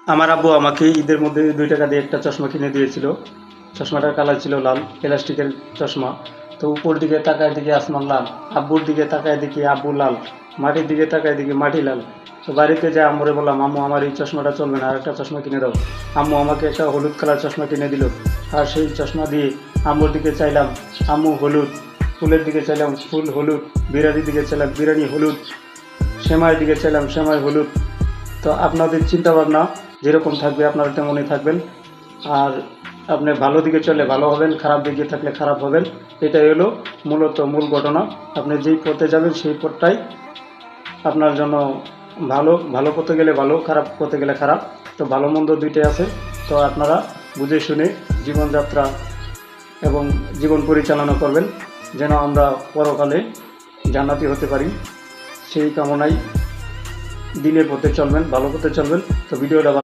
আমার আব্বু আমাকে ঈদের মধ্যে 2 টাকা দিয়ে একটা চশমা কিনে দিয়েছিল। চশমাটার কালার ছিল লাল, প্লাস্টিকের চশমা। তো উপর দিকে তাকায় দেখি আসমান লাল, আব্বুর দিকে তাকায় দেখি আব্বু লাল, মাটির দিকে তাকায় দেখি মাটি লাল। তো বাড়িতে যে আম্মুরে বললাম, আম্মু আমার এই চশমাটা চলবে না, আর একটা চশমা কিনে দাও। আম্মু আমাকে একটা হলুদ কালার চশমা কিনে দিল। আর সেই চশমা দিয়ে আম্মুর দিকে চাইলাম, আম্মু হলুদ, ফুলের দিকে চাইলাম ফুল হলুদ, বিরিয়ানির দিকে চাইলাম বিরিয়ানি হলুদ, সেমাইয়ের দিকে চাইলাম সেমাই হলুদ। তো আপনাদের চিন্তাভাবনা যেরকম থাকবে আপনারা তেমনই থাকবেন। আর আপনি ভালো দিকে চলে ভালো হবেন, খারাপ দিকে থাকলে খারাপ হবেন। এটাই হলো মূলত মূল ঘটনা। আপনি যেই পথে যাবেন সেই পথটাই আপনার জন্য ভালো। ভালো পথে গেলে ভালো, খারাপ পথে গেলে খারাপ। তো ভালো মন্দ দুইটাই আছে। তো আপনারা বুঝে শুনে জীবনযাত্রা এবং জীবন পরিচালনা করবেন, যেন আমরা পরকালে জান্নাতি হতে পারি। সেই কামনায় দিনের পথে চলবেন, ভালো পথে চলবেন। তো ভিডিওটা